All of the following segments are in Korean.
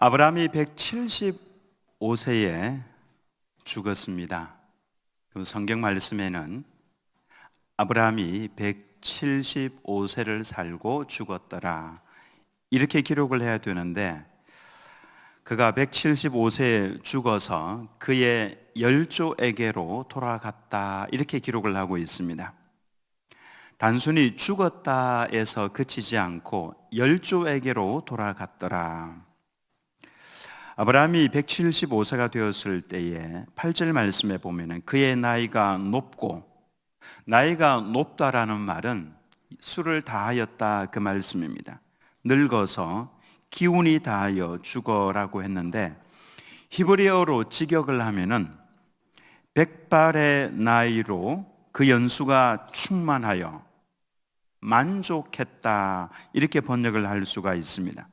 아브라함이 175세에 죽었습니다. 성경 말씀에는 아브라함이 175세를 살고 죽었더라 이렇게 기록을 해야 되는데, 그가 175세에 죽어서 그의 열조에게로 돌아갔다 이렇게 기록을 하고 있습니다. 단순히 죽었다에서 그치지 않고 열조에게로 돌아갔더라. 아브라함이 175세가 되었을 때에 8절 말씀에 보면 그의 나이가 높고, 나이가 높다라는 말은 수를 다하였다 그 말씀입니다. 늙어서 기운이 다하여 죽어라고 했는데, 히브리어로 직역을 하면은 100발의 나이로 그 연수가 충만하여 만족했다 이렇게 번역을 할 수가 있습니다.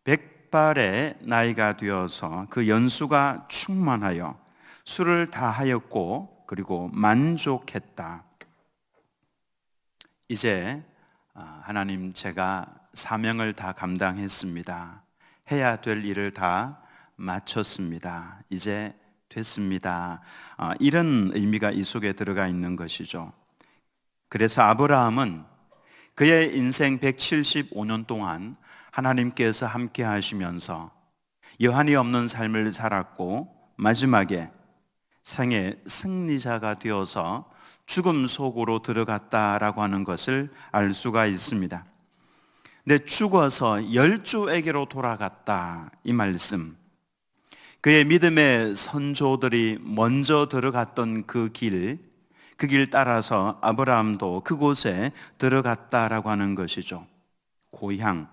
100발의 나이가 되어서 그 연수가 충만하여 수를 다하였고 그리고 만족했다. 이제 하나님, 제가 사명을 다 감당했습니다. 해야 될 일을 다 마쳤습니다. 이제 됐습니다. 이런 의미가 이 속에 들어가 있는 것이죠. 그래서 아브라함은 그의 인생 175년 동안 하나님께서 함께 하시면서 여한이 없는 삶을 살았고, 마지막에 생의 승리자가 되어서 죽음 속으로 들어갔다라고 하는 것을 알 수가 있습니다. 근데 죽어서 열조에게로 돌아갔다 이 말씀, 그의 믿음의 선조들이 먼저 들어갔던 그 길 따라서 아브라함도 그곳에 들어갔다라고 하는 것이죠. 고향.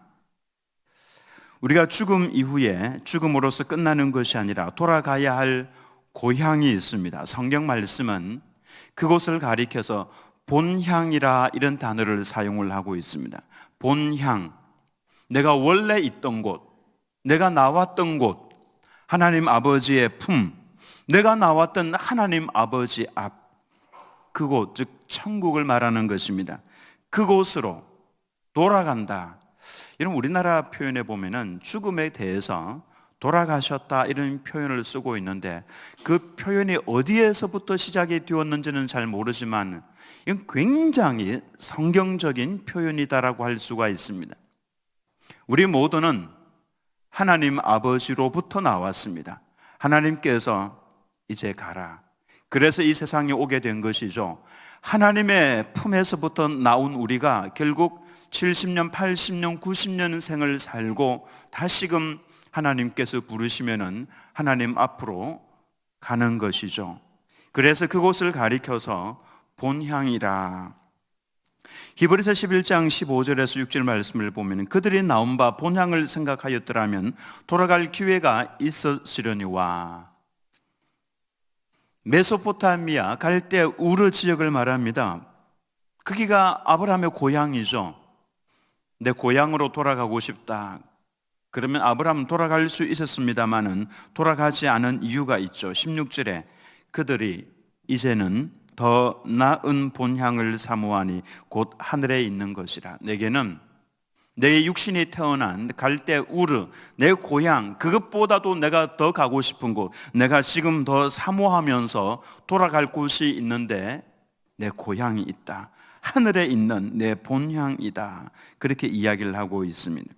우리가 죽음 이후에 죽음으로서 끝나는 것이 아니라 돌아가야 할 고향이 있습니다. 성경 말씀은 그곳을 가리켜서 본향이라 이런 단어를 사용을 하고 있습니다. 본향, 내가 원래 있던 곳, 내가 나왔던 곳, 하나님 아버지의 품, 내가 나왔던 하나님 아버지 앞, 그곳, 즉 천국을 말하는 것입니다. 그곳으로 돌아간다. 이런 우리나라 표현에 보면은 죽음에 대해서 돌아가셨다 이런 표현을 쓰고 있는데, 그 표현이 어디에서부터 시작이 되었는지는 잘 모르지만 이건 굉장히 성경적인 표현이다라고 할 수가 있습니다. 우리 모두는 하나님 아버지로부터 나왔습니다. 하나님께서 이제 가라, 그래서 이 세상에 오게 된 것이죠. 하나님의 품에서부터 나온 우리가 결국 70년, 80년, 90년 생을 살고 다시금 하나님께서 부르시면은 하나님 앞으로 가는 것이죠. 그래서 그곳을 가리켜서 본향이라. 히브리서 11장 15절에서 6절 말씀을 보면 그들이 나온 바 본향을 생각하였더라면 돌아갈 기회가 있었으려니와. 메소포타미아 갈대 우르 지역을 말합니다. 거기가 아브라함의 고향이죠. 내 고향으로 돌아가고 싶다. 그러면 아브라함은 돌아갈 수 있었습니다마는 돌아가지 않은 이유가 있죠. 16절에 그들이 이제는 더 나은 본향을 사모하니 곧 하늘에 있는 것이라. 내게는 내 육신이 태어난 갈대 우르, 내 고향, 그것보다도 내가 더 가고 싶은 곳, 내가 지금 더 사모하면서 돌아갈 곳이 있는데 내 고향이 있다. 하늘에 있는 내 본향이다. 그렇게 이야기를 하고 있습니다.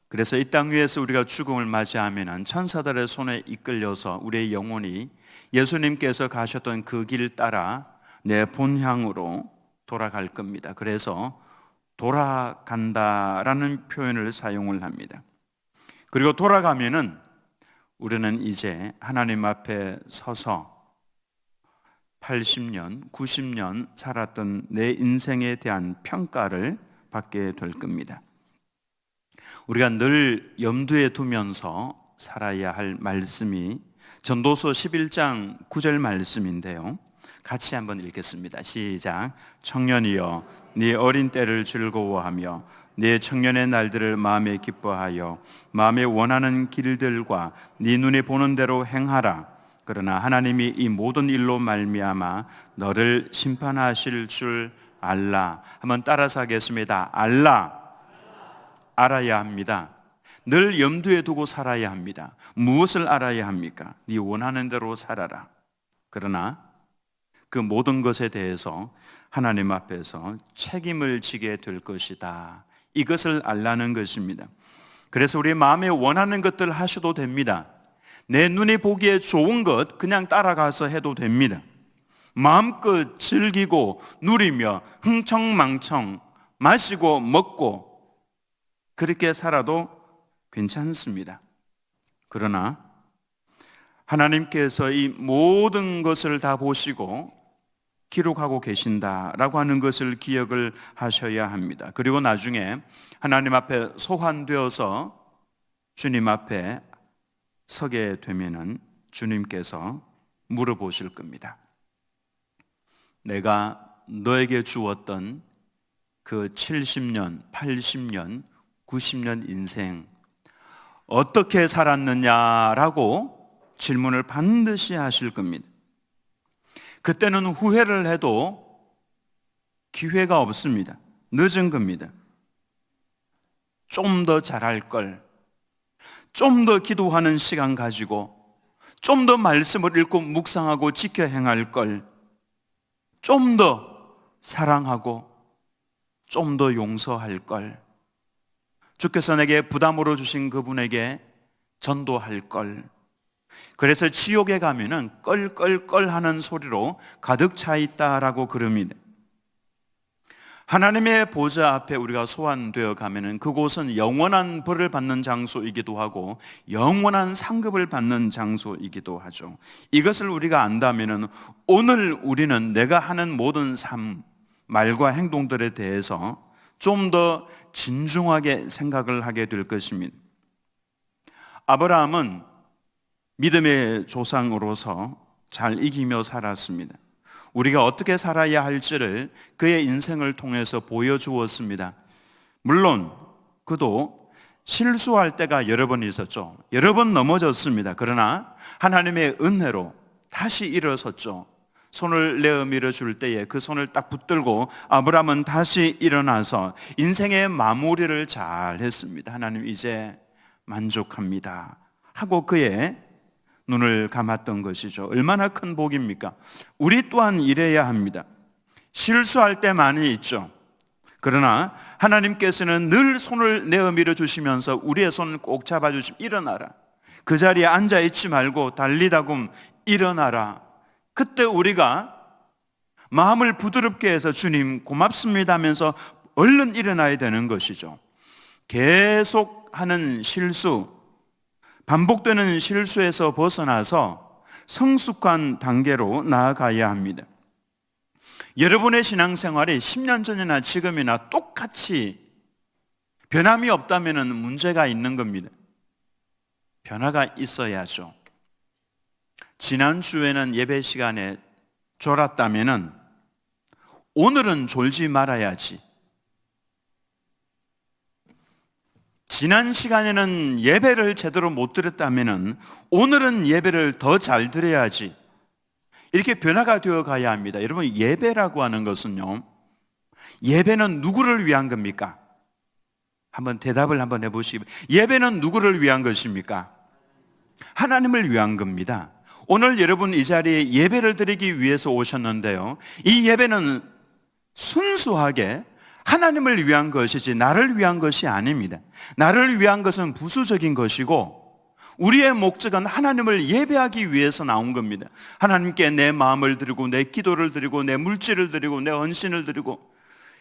그래서 이 땅 위에서 우리가 죽음을 맞이하면 천사들의 손에 이끌려서 우리의 영혼이 예수님께서 가셨던 그 길 따라 내 본향으로 돌아갈 겁니다. 그래서 돌아간다라는 표현을 사용을 합니다. 그리고 돌아가면은 우리는 이제 하나님 앞에 서서 80년, 90년 살았던 내 인생에 대한 평가를 받게 될 겁니다. 우리가 늘 염두에 두면서 살아야 할 말씀이 전도서 11장 9절 말씀인데요. 같이 한번 읽겠습니다. 시작. 청년이여 네 어린 때를 즐거워하며 네 청년의 날들을 마음에 기뻐하여 마음에 원하는 길들과 네 눈이 보는 대로 행하라. 그러나 하나님이 이 모든 일로 말미암아 너를 심판하실 줄 알라. 한번 따라서 하겠습니다. 알라. 알아야 합니다. 늘 염두에 두고 살아야 합니다. 무엇을 알아야 합니까? 네 원하는 대로 살아라. 그러나 그 모든 것에 대해서 하나님 앞에서 책임을 지게 될 것이다. 이것을 알라는 것입니다. 그래서 우리 마음에 원하는 것들 하셔도 됩니다. 내 눈이 보기에 좋은 것 그냥 따라가서 해도 됩니다. 마음껏 즐기고 누리며 흥청망청 마시고 먹고 그렇게 살아도 괜찮습니다. 그러나 하나님께서 이 모든 것을 다 보시고 기록하고 계신다라고 하는 것을 기억을 하셔야 합니다. 그리고 나중에 하나님 앞에 소환되어서 주님 앞에 서게 되면은 주님께서 물어보실 겁니다. 내가 너에게 주었던 그 70년, 80년, 90년 인생 어떻게 살았느냐라고 질문을 반드시 하실 겁니다. 그때는 후회를 해도 기회가 없습니다. 늦은 겁니다. 좀 더 잘할 걸, 좀 더 기도하는 시간 가지고, 좀 더 말씀을 읽고 묵상하고 지켜 행할 걸, 좀 더 사랑하고, 좀 더 용서할 걸, 주께서 내게 부담으로 주신 그분에게 전도할 걸. 그래서 지옥에 가면은 껄껄껄 하는 소리로 가득 차 있다라고 그럽니다. 하나님의 보좌 앞에 우리가 소환되어 가면은 그곳은 영원한 벌을 받는 장소이기도 하고 영원한 상급을 받는 장소이기도 하죠. 이것을 우리가 안다면은 오늘 우리는 내가 하는 모든 삶, 말과 행동들에 대해서 좀 더 진중하게 생각을 하게 될 것입니다. 아브라함은 믿음의 조상으로서 잘 이기며 살았습니다. 우리가 어떻게 살아야 할지를 그의 인생을 통해서 보여주었습니다. 물론 그도 실수할 때가 여러 번 있었죠. 여러 번 넘어졌습니다. 그러나 하나님의 은혜로 다시 일어섰죠. 손을 내어 밀어줄 때에 그 손을 딱 붙들고 아브라함은 다시 일어나서 인생의 마무리를 잘 했습니다. 하나님 이제 만족합니다 하고 그의 눈을 감았던 것이죠. 얼마나 큰 복입니까? 우리 또한 이래야 합니다. 실수할 때 많이 있죠. 그러나 하나님께서는 늘 손을 내어 밀어주시면서 우리의 손을 꼭 잡아주시면 일어나라. 그 자리에 앉아있지 말고 달리다금 일어나라. 그때 우리가 마음을 부드럽게 해서 주님 고맙습니다 하면서 얼른 일어나야 되는 것이죠. 계속하는 실수, 반복되는 실수에서 벗어나서 성숙한 단계로 나아가야 합니다. 여러분의 신앙생활이 10년 전이나 지금이나 똑같이 변함이 없다면 문제가 있는 겁니다. 변화가 있어야죠. 지난주에는 예배 시간에 졸았다면 오늘은 졸지 말아야지. 지난 시간에는 예배를 제대로 못 드렸다면 오늘은 예배를 더 잘 드려야지. 이렇게 변화가 되어 가야 합니다. 여러분, 예배라고 하는 것은요, 예배는 누구를 위한 겁니까? 한번 대답을 한번 해보시기 바랍니다. 예배는 누구를 위한 것입니까? 하나님을 위한 겁니다. 오늘 여러분 이 자리에 예배를 드리기 위해서 오셨는데요, 이 예배는 순수하게 하나님을 위한 것이지 나를 위한 것이 아닙니다. 나를 위한 것은 부수적인 것이고 우리의 목적은 하나님을 예배하기 위해서 나온 겁니다. 하나님께 내 마음을 드리고 내 기도를 드리고 내 물질을 드리고 내 헌신을 드리고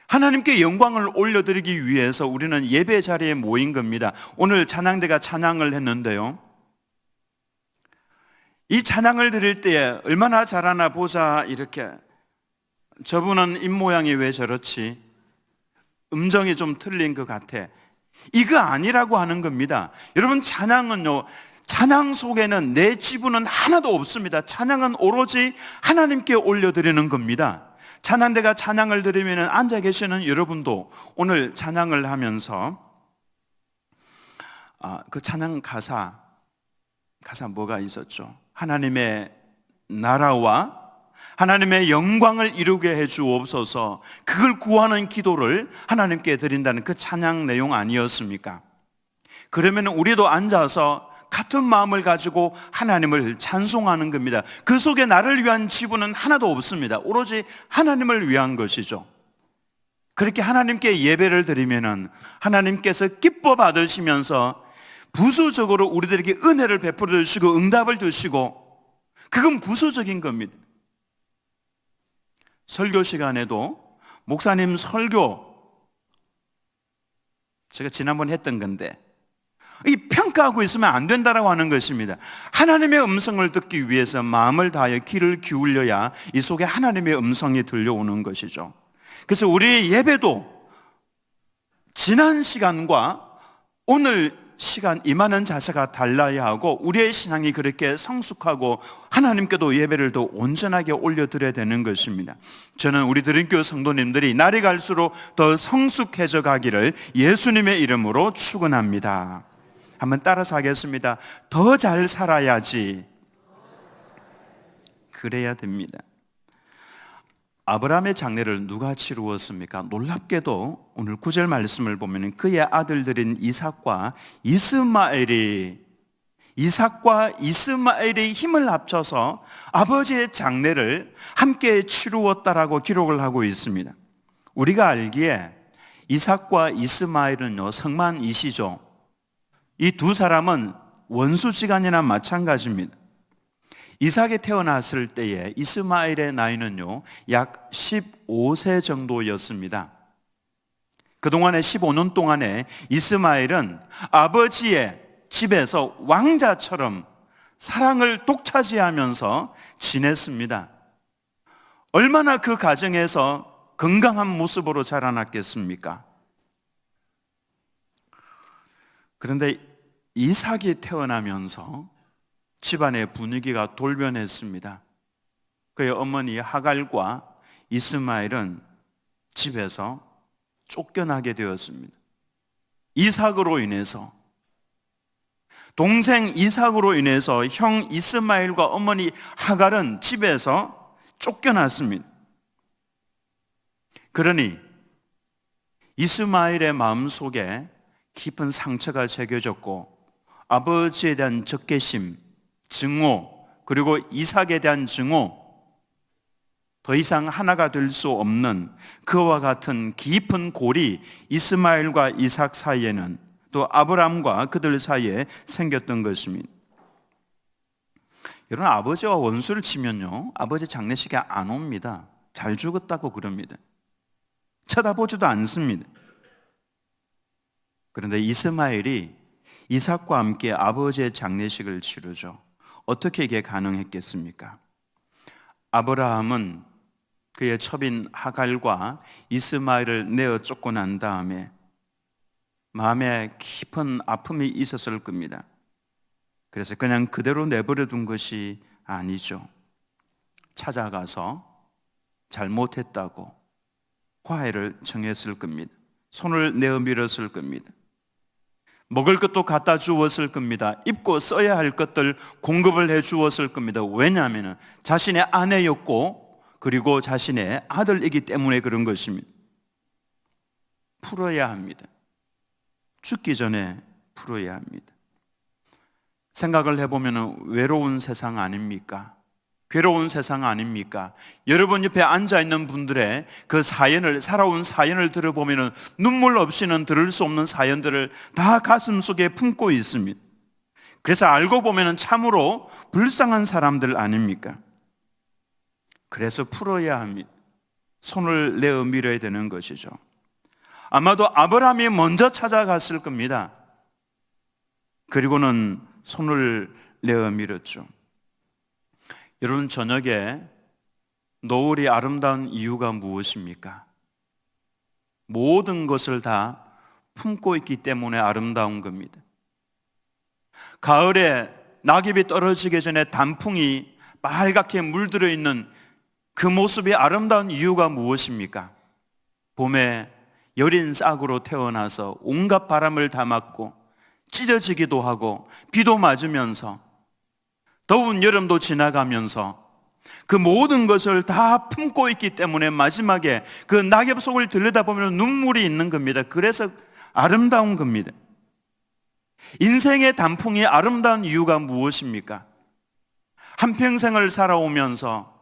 하나님께 영광을 올려드리기 위해서 우리는 예배 자리에 모인 겁니다. 오늘 찬양대가 찬양을 했는데요, 이 찬양을 드릴 때에 얼마나 잘하나 보자, 이렇게 저분은 입모양이 왜 저렇지, 음정이 좀 틀린 것 같아, 이거 아니라고 하는 겁니다. 여러분, 찬양은요, 찬양 속에는 내 지분은 하나도 없습니다. 찬양은 오로지 하나님께 올려드리는 겁니다. 찬양대가 찬양을 드리면 앉아 계시는 여러분도 오늘 찬양을 하면서 그 찬양 가사 뭐가 있었죠? 하나님의 나라와 하나님의 영광을 이루게 해 주옵소서, 그걸 구하는 기도를 하나님께 드린다는 그 찬양 내용 아니었습니까? 그러면 우리도 앉아서 같은 마음을 가지고 하나님을 찬송하는 겁니다. 그 속에 나를 위한 지분은 하나도 없습니다. 오로지 하나님을 위한 것이죠. 그렇게 하나님께 예배를 드리면은 하나님께서 기뻐 받으시면서 부수적으로 우리들에게 은혜를 베풀어 주시고 응답을 주시고, 그건 부수적인 겁니다. 설교 시간에도 목사님 설교, 제가 지난번 했던 건데, 이 평가하고 있으면 안 된다라고 하는 것입니다. 하나님의 음성을 듣기 위해서 마음을 다하여 귀를 기울여야 이 속에 하나님의 음성이 들려오는 것이죠. 그래서 우리의 예배도 지난 시간과 오늘 시간 임하는 자세가 달라야 하고, 우리의 신앙이 그렇게 성숙하고 하나님께도 예배를 더 온전하게 올려드려야 되는 것입니다. 저는 우리 드림교회 성도님들이 날이 갈수록 더 성숙해져 가기를 예수님의 이름으로 축원합니다. 한번 따라서 하겠습니다. 더 잘 살아야지. 그래야 됩니다. 아브라함의 장례를 누가 치루었습니까? 놀랍게도 오늘 9절 말씀을 보면 그의 아들들인 이삭과 이스마엘이 힘을 합쳐서 아버지의 장례를 함께 치루었다라고 기록을 하고 있습니다. 우리가 알기에 이삭과 이스마엘은요, 성만이시죠. 이 두 사람은 원수지간이나 마찬가지입니다. 이삭이 태어났을 때에 이스마엘의 나이는요, 약 15세 정도였습니다. 그동안의 15년 동안에 이스마엘은 아버지의 집에서 왕자처럼 사랑을 독차지하면서 지냈습니다. 얼마나 그 가정에서 건강한 모습으로 자라났겠습니까? 그런데 이삭이 태어나면서 집안의 분위기가 돌변했습니다. 그의 어머니 하갈과 이스마엘은 집에서 쫓겨나게 되었습니다. 이삭으로 인해서, 동생 이삭으로 인해서 형 이스마엘과 어머니 하갈은 집에서 쫓겨났습니다. 그러니 이스마엘의 마음속에 깊은 상처가 새겨졌고, 아버지에 대한 적개심, 증오, 그리고 이삭에 대한 증오, 더 이상 하나가 될 수 없는 그와 같은 깊은 골이 이스마엘과 이삭 사이에는, 또 아브람과 그들 사이에 생겼던 것입니다. 여러분, 아버지와 원수를 치면요, 아버지 장례식에 안 옵니다. 잘 죽었다고 그럽니다. 쳐다보지도 않습니다. 그런데 이스마엘이 이삭과 함께 아버지의 장례식을 치르죠. 어떻게 이게 가능했겠습니까? 아브라함은 그의 첩인 하갈과 이스마엘을 내어 쫓고 난 다음에 마음에 깊은 아픔이 있었을 겁니다. 그래서 그냥 그대로 내버려 둔 것이 아니죠. 찾아가서 잘못했다고 화해를 청했을 겁니다. 손을 내어 밀었을 겁니다. 먹을 것도 갖다 주었을 겁니다. 입고 써야 할 것들 공급을 해 주었을 겁니다. 왜냐하면 자신의 아내였고, 그리고 자신의 아들이기 때문에 그런 것입니다. 풀어야 합니다. 죽기 전에 풀어야 합니다. 생각을 해보면 외로운 세상 아닙니까? 괴로운 세상 아닙니까? 여러분 옆에 앉아있는 분들의 그 사연을, 살아온 사연을 들어보면 눈물 없이는 들을 수 없는 사연들을 다 가슴 속에 품고 있습니다. 그래서 알고 보면 참으로 불쌍한 사람들 아닙니까? 그래서 풀어야 합니다. 손을 내어 밀어야 되는 것이죠. 아마도 아브라함이 먼저 찾아갔을 겁니다. 그리고는 손을 내어 밀었죠. 여러분, 저녁에 노을이 아름다운 이유가 무엇입니까? 모든 것을 다 품고 있기 때문에 아름다운 겁니다. 가을에 낙엽이 떨어지기 전에 단풍이 빨갛게 물들어 있는 그 모습이 아름다운 이유가 무엇입니까? 봄에 여린 싹으로 태어나서 온갖 바람을 다 맞고 찢어지기도 하고 비도 맞으면서 더운 여름도 지나가면서 그 모든 것을 다 품고 있기 때문에 마지막에 그 낙엽 속을 들여다보면 눈물이 있는 겁니다. 그래서 아름다운 겁니다. 인생의 단풍이 아름다운 이유가 무엇입니까? 한평생을 살아오면서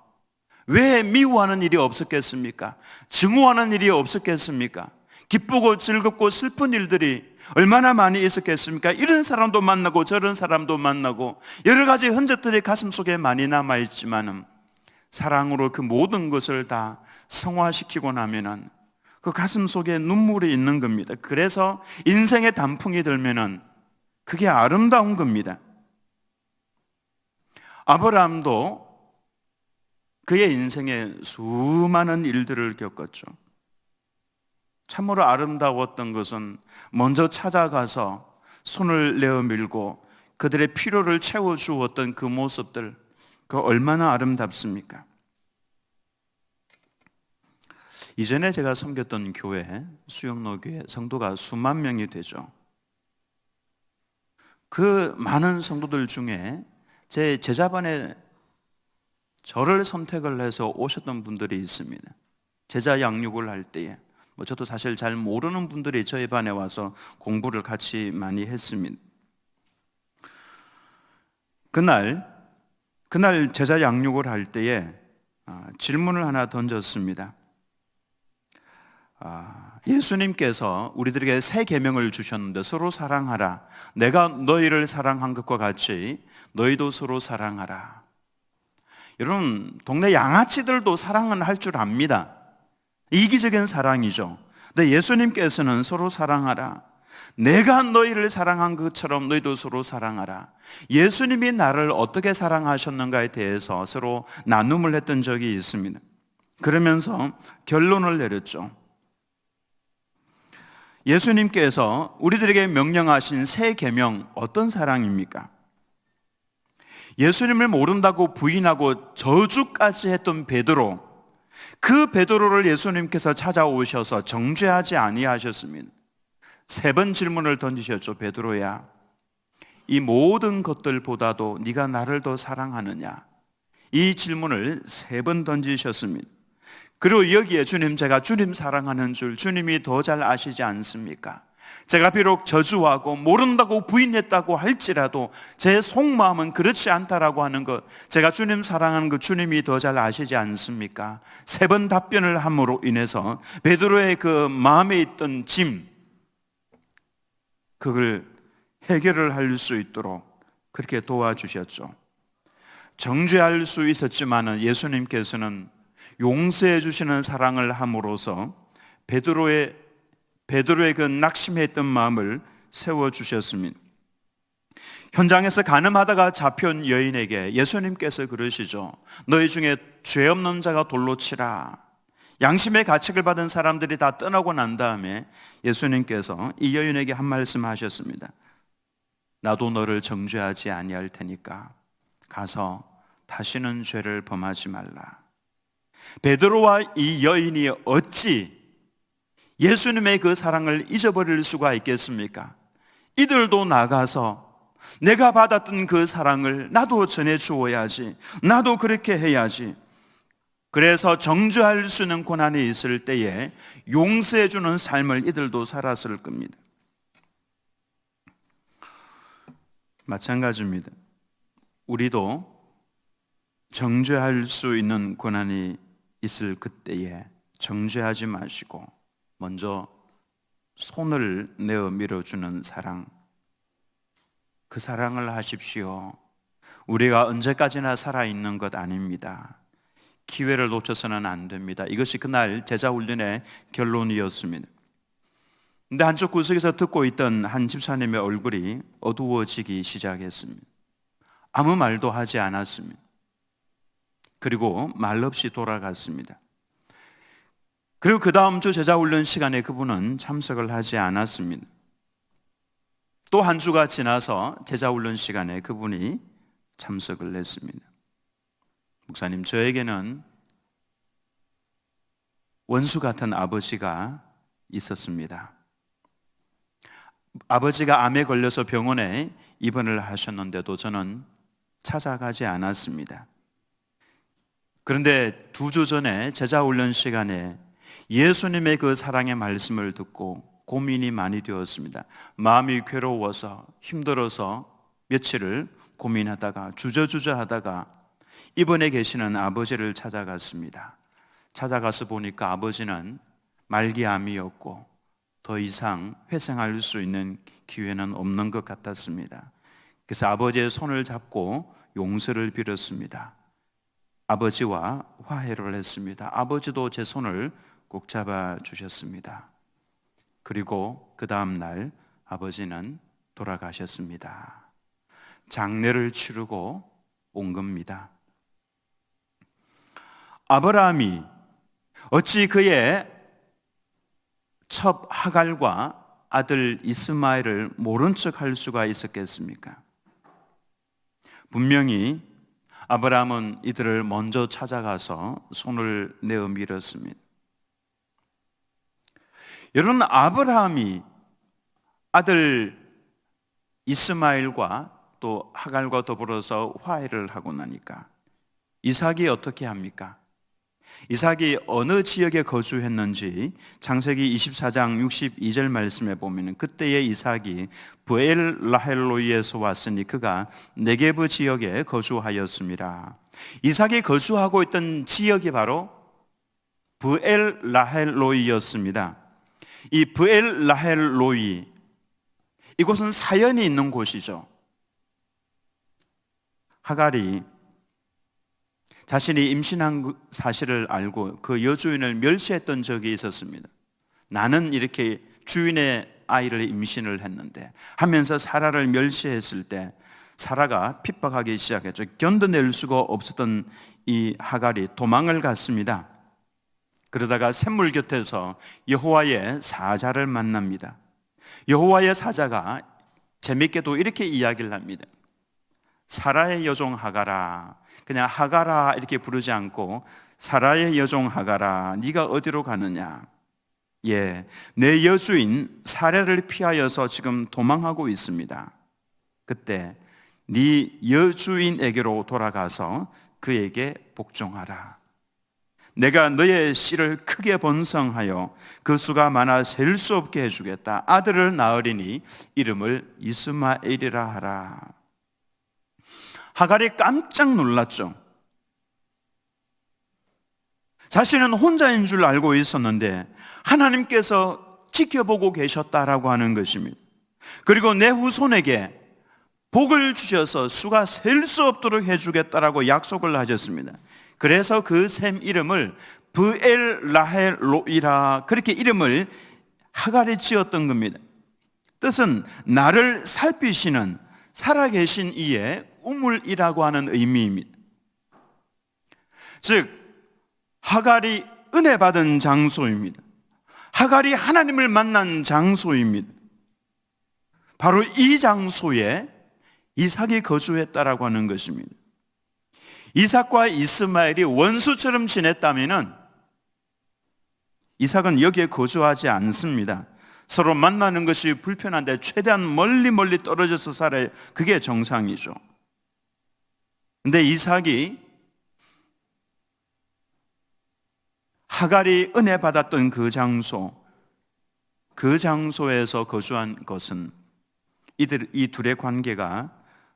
왜 미워하는 일이 없었겠습니까? 증오하는 일이 없었겠습니까? 기쁘고 즐겁고 슬픈 일들이 얼마나 많이 있었겠습니까? 이런 사람도 만나고 저런 사람도 만나고 여러 가지 흔적들이 가슴 속에 많이 남아있지만 사랑으로 그 모든 것을 다 성화시키고 나면은 그 가슴 속에 눈물이 있는 겁니다. 그래서 인생의 단풍이 들면은 그게 아름다운 겁니다. 아브라함도 그의 인생에 수많은 일들을 겪었죠. 참으로 아름다웠던 것은 먼저 찾아가서 손을 내어 밀고 그들의 필요를 채워주었던 그 모습들, 그 얼마나 아름답습니까? 이전에 제가 섬겼던 교회, 수영로교회 성도가 수만 명이 되죠. 그 많은 성도들 중에 제 제자반에 저를 선택을 해서 오셨던 분들이 있습니다. 제자 양육을 할 때에 저도 사실 잘 모르는 분들이 저희 반에 와서 공부를 같이 많이 했습니다. 그날 제자 양육을 할 때에 질문을 하나 던졌습니다. 예수님께서 우리들에게 새 계명을 주셨는데 서로 사랑하라. 내가 너희를 사랑한 것과 같이 너희도 서로 사랑하라. 여러분, 동네 양아치들도 사랑은 할 줄 압니다. 이기적인 사랑이죠. 근데 예수님께서는 서로 사랑하라. 내가 너희를 사랑한 것처럼 너희도 서로 사랑하라. 예수님이 나를 어떻게 사랑하셨는가에 대해서 서로 나눔을 했던 적이 있습니다. 그러면서 결론을 내렸죠. 예수님께서 우리들에게 명령하신 새 계명 어떤 사랑입니까? 예수님을 모른다고 부인하고 저주까지 했던 베드로, 그 베드로를 예수님께서 찾아오셔서 정죄하지 아니하셨습니다. 3번 질문을 던지셨죠. 베드로야, 이 모든 것들보다도 네가 나를 더 사랑하느냐? 이 질문을 3번 던지셨습니다. 그리고 여기에 주님, 제가 주님 사랑하는 줄 주님이 더 잘 아시지 않습니까? 제가 비록 저주하고 모른다고 부인했다고 할지라도 제 속마음은 그렇지 않다라고 하는 것, 제가 주님 사랑하는 것 주님이 더 잘 아시지 않습니까? 3번 답변을 함으로 인해서 베드로의 그 마음에 있던 짐, 그걸 해결을 할 수 있도록 그렇게 도와주셨죠. 정죄할 수 있었지만 예수님께서는 용서해 주시는 사랑을 함으로써 베드로의 그 낙심했던 마음을 세워주셨습니다. 현장에서 간음하다가 잡혀온 여인에게 예수님께서 그러시죠. 너희 중에 죄 없는 자가 돌로 치라. 양심의 가책을 받은 사람들이 다 떠나고 난 다음에 예수님께서 이 여인에게 한 말씀 하셨습니다. 나도 너를 정죄하지 아니할 테니까 가서 다시는 죄를 범하지 말라. 베드로와 이 여인이 어찌 예수님의 그 사랑을 잊어버릴 수가 있겠습니까? 이들도 나가서 내가 받았던 그 사랑을 나도 전해 주어야지, 나도 그렇게 해야지. 그래서 정죄할 수 있는 고난이 있을 때에 용서해 주는 삶을 이들도 살았을 겁니다. 마찬가지입니다. 우리도 정죄할 수 있는 고난이 있을 그때에 정죄하지 마시고 먼저 손을 내어 밀어주는 사랑, 그 사랑을 하십시오. 우리가 언제까지나 살아있는 것 아닙니다. 기회를 놓쳐서는 안 됩니다. 이것이 그날 제자훈련의 결론이었습니다. 근데 한쪽 구석에서 듣고 있던 한 집사님의 얼굴이 어두워지기 시작했습니다. 아무 말도 하지 않았습니다. 그리고 말없이 돌아갔습니다. 그리고 그 다음 주 제자훈련 시간에 그분은 참석을 하지 않았습니다. 또 한 주가 지나서 제자훈련 시간에 그분이 참석을 했습니다. 목사님, 저에게는 원수 같은 아버지가 있었습니다. 아버지가 암에 걸려서 병원에 입원을 하셨는데도 저는 찾아가지 않았습니다. 그런데 2주 전에 제자훈련 시간에 예수님의 그 사랑의 말씀을 듣고 고민이 많이 되었습니다. 마음이 괴로워서 힘들어서 며칠을 고민하다가 주저주저 하다가 이번에 계시는 아버지를 찾아갔습니다. 찾아가서 보니까 아버지는 말기암이었고 더 이상 회생할 수 있는 기회는 없는 것 같았습니다. 그래서 아버지의 손을 잡고 용서를 빌었습니다. 아버지와 화해를 했습니다. 아버지도 제 손을 꼭 잡아 주셨습니다. 그리고 그 다음 날 아버지는 돌아가셨습니다. 장례를 치르고 온 겁니다. 아브라함이 어찌 그의 첩 하갈과 아들 이스마엘을 모른 척 할 수가 있었겠습니까? 분명히 아브라함은 이들을 먼저 찾아가서 손을 내어 밀었습니다. 여러분, 아브라함이 아들 이스마엘과 또 하갈과 더불어서 화해를 하고 나니까 이삭이 어떻게 합니까? 이삭이 어느 지역에 거주했는지 창세기 24장 62절 말씀에 보면 그때의 이삭이 브엘 라헬로이에서 왔으니 그가 네게브 지역에 거주하였습니다. 이삭이 거주하고 있던 지역이 바로 브엘 라헬로이였습니다. 이 브엘 라헬로이, 이곳은 사연이 있는 곳이죠. 하갈이 자신이 임신한 사실을 알고 그 여주인을 멸시했던 적이 있었습니다. 나는 이렇게 주인의 아이를 임신을 했는데 하면서 사라를 멸시했을 때 사라가 핍박하기 시작했죠. 견뎌낼 수가 없었던 이 하갈이 도망을 갔습니다. 그러다가 샘물 곁에서 여호와의 사자를 만납니다. 여호와의 사자가 재밌게도 이렇게 이야기를 합니다. 사라의 여종 하갈아, 그냥 하갈아 이렇게 부르지 않고 사라의 여종 하갈아, 네가 어디로 가느냐? 예, 내 여주인 사라를 피하여서 지금 도망하고 있습니다. 그때 네 여주인에게로 돌아가서 그에게 복종하라. 내가 너의 씨를 크게 번성하여 그 수가 많아 셀 수 없게 해주겠다. 아들을 낳으리니 이름을 이스마엘이라 하라. 하갈이 깜짝 놀랐죠. 자신은 혼자인 줄 알고 있었는데 하나님께서 지켜보고 계셨다라고 하는 것입니다. 그리고 내 후손에게 복을 주셔서 수가 셀 수 없도록 해주겠다라고 약속을 하셨습니다. 그래서 그 샘 이름을 브엘 라헬로이라, 그렇게 이름을 하갈이 지었던 겁니다. 뜻은 나를 살피시는 살아계신 이의 우물이라고 하는 의미입니다. 즉 하갈이 은혜 받은 장소입니다. 하갈이 하나님을 만난 장소입니다. 바로 이 장소에 이삭이 거주했다라고 하는 것입니다. 이삭과 이스마엘이 원수처럼 지냈다면 이삭은 여기에 거주하지 않습니다. 서로 만나는 것이 불편한데 최대한 멀리 떨어져서 살아야 그게 정상이죠. 근데 이삭이 하갈이 은혜 받았던 그 장소에서 거주한 것은 이 둘의 관계가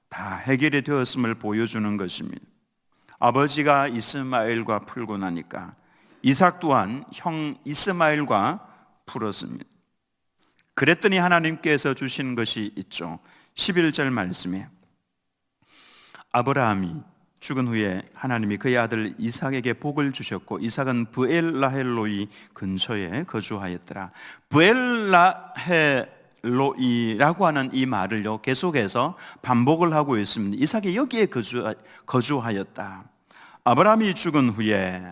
다 해결이 되었음을 보여주는 것입니다. 아버지가 이스마엘과 풀고 나니까 이삭 또한 형 이스마엘과 풀었습니다. 그랬더니 하나님께서 주신 것이 있죠. 11절 말씀에 아브라함이 죽은 후에 하나님이 그의 아들 이삭에게 복을 주셨고 이삭은 브엘 라헬로이 근처에 거주하였더라. 브엘 라헬로이라고 하는 이 말을요 계속해서 반복을 하고 있습니다. 이삭이 여기에 거주하였다. 아브라함이 죽은 후에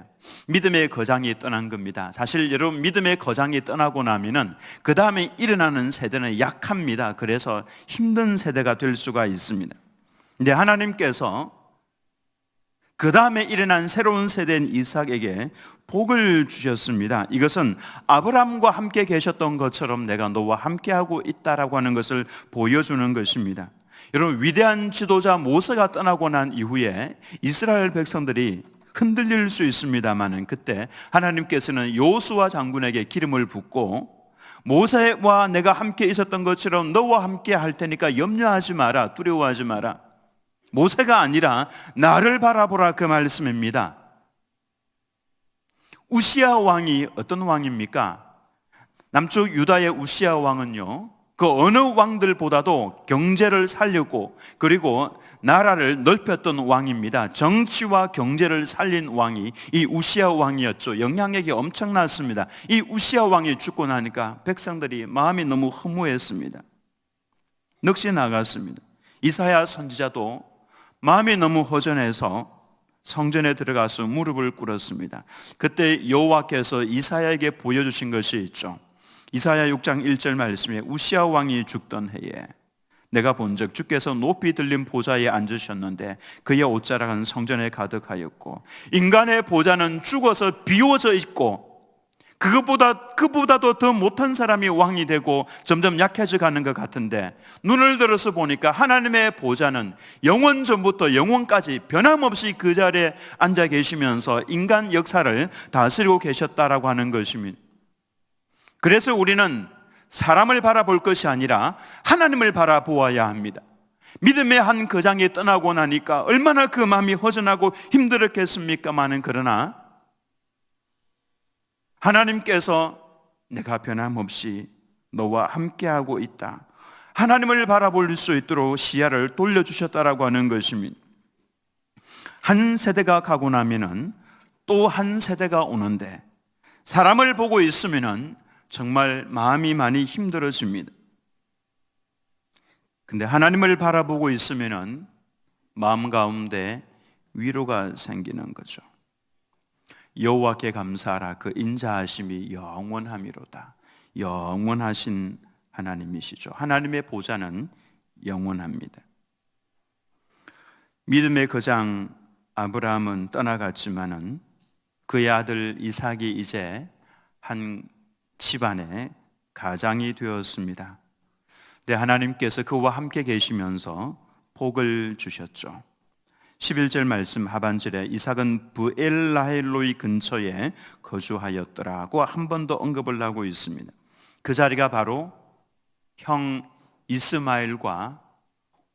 믿음의 거장이 떠난 겁니다. 사실 여러분, 믿음의 거장이 떠나고 나면은 그 다음에 일어나는 세대는 약합니다. 그래서 힘든 세대가 될 수가 있습니다. 근데 하나님께서 그 다음에 일어난 새로운 세대인 이삭에게 복을 주셨습니다. 이것은 아브라함과 함께 계셨던 것처럼 내가 너와 함께하고 있다라고 하는 것을 보여주는 것입니다. 여러분, 위대한 지도자 모세가 떠나고 난 이후에 이스라엘 백성들이 흔들릴 수 있습니다만 그때 하나님께서는 여호수아 장군에게 기름을 붓고 모세와 내가 함께 있었던 것처럼 너와 함께 할 테니까 염려하지 마라, 두려워하지 마라. 모세가 아니라 나를 바라보라, 그 말씀입니다. 우시야 왕이 어떤 왕입니까? 남쪽 유다의 우시야 왕은요, 그 어느 왕들보다도 경제를 살렸고 그리고 나라를 넓혔던 왕입니다. 정치와 경제를 살린 왕이 이 우시야 왕이었죠. 영향력이 엄청났습니다. 이 우시야 왕이 죽고 나니까 백성들이 마음이 너무 허무했습니다. 넋이 나갔습니다. 이사야 선지자도 마음이 너무 허전해서 성전에 들어가서 무릎을 꿇었습니다. 그때 여호와께서 이사야에게 보여주신 것이 있죠. 이사야 6장 1절 말씀에 우시야 왕이 죽던 해에 내가 본즉 주께서 높이 들린 보좌에 앉으셨는데 그의 옷자락은 성전에 가득하였고 인간의 보좌는 죽어서 비워져 있고 그보다도 더 못한 사람이 왕이 되고 점점 약해져 가는 것 같은데 눈을 들어서 보니까 하나님의 보좌는 영원 전부터 영원까지 변함없이 그 자리에 앉아 계시면서 인간 역사를 다스리고 계셨다라고 하는 것입니다. 그래서 우리는 사람을 바라볼 것이 아니라 하나님을 바라보아야 합니다. 믿음의 한 거장이 떠나고 나니까 얼마나 그 마음이 허전하고 힘들었겠습니까마는, 그러나 하나님께서 내가 변함없이 너와 함께하고 있다, 하나님을 바라볼 수 있도록 시야를 돌려주셨다라고 하는 것입니다. 한 세대가 가고 나면은 또 한 세대가 오는데 사람을 보고 있으면은 정말 마음이 많이 힘들어집니다. 근데 하나님을 바라보고 있으면은 마음 가운데 위로가 생기는 거죠. 여호와께 감사하라, 그 인자하심이 영원함이로다. 영원하신 하나님이시죠. 하나님의 보좌는 영원합니다. 믿음의 거장 아브라함은 떠나갔지만은 그의 아들 이삭이 이제 한 집안의 가장이 되었습니다. 네, 하나님께서 그와 함께 계시면서 복을 주셨죠. 11절 말씀 하반절에 이삭은 브엘라헬로이 근처에 거주하였더라고 한 번 더 언급을 하고 있습니다. 그 자리가 바로 형 이스마엘과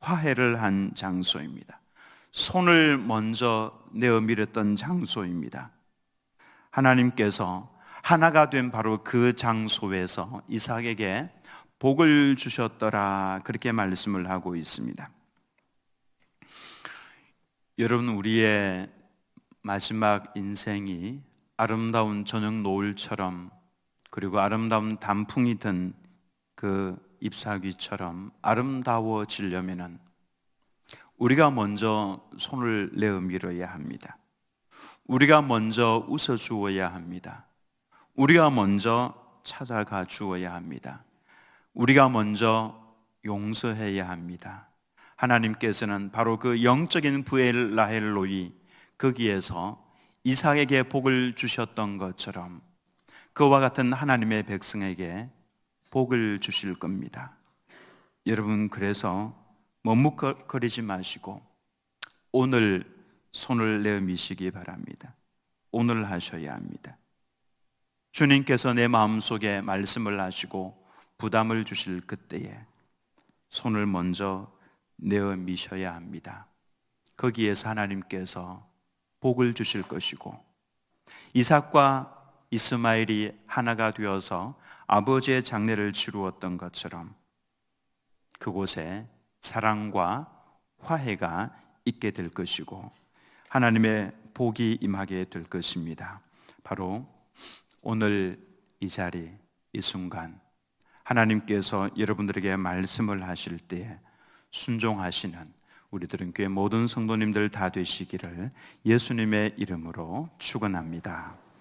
화해를 한 장소입니다. 손을 먼저 내어 밀었던 장소입니다. 하나님께서 하나가 된 바로 그 장소에서 이삭에게 복을 주셨더라, 그렇게 말씀을 하고 있습니다. 여러분, 우리의 마지막 인생이 아름다운 저녁 노을처럼 그리고 아름다운 단풍이 든 그 잎사귀처럼 아름다워지려면 우리가 먼저 손을 내어 밀어야 합니다. 우리가 먼저 웃어주어야 합니다. 우리가 먼저 찾아가 주어야 합니다. 우리가 먼저 용서해야 합니다. 하나님께서는 바로 그 영적인 브엘라헬로이, 거기에서 이삭에게 복을 주셨던 것처럼 그와 같은 하나님의 백성에게 복을 주실 겁니다. 여러분, 그래서 머뭇거리지 마시고 오늘 손을 내어 미시기 바랍니다. 오늘 하셔야 합니다. 주님께서 내 마음속에 말씀을 하시고 부담을 주실 그때에 손을 먼저 내어 미셔야 합니다. 거기에서 하나님께서 복을 주실 것이고, 이삭과 이스마엘이 하나가 되어서 아버지의 장례를 치루었던 것처럼 그곳에 사랑과 화해가 있게 될 것이고 하나님의 복이 임하게 될 것입니다. 바로 오늘 이 자리, 이 순간 하나님께서 여러분들에게 말씀을 하실 때에 순종하시는 우리들은 교회 모든 성도님들 다 되시기를 예수님의 이름으로 축원합니다.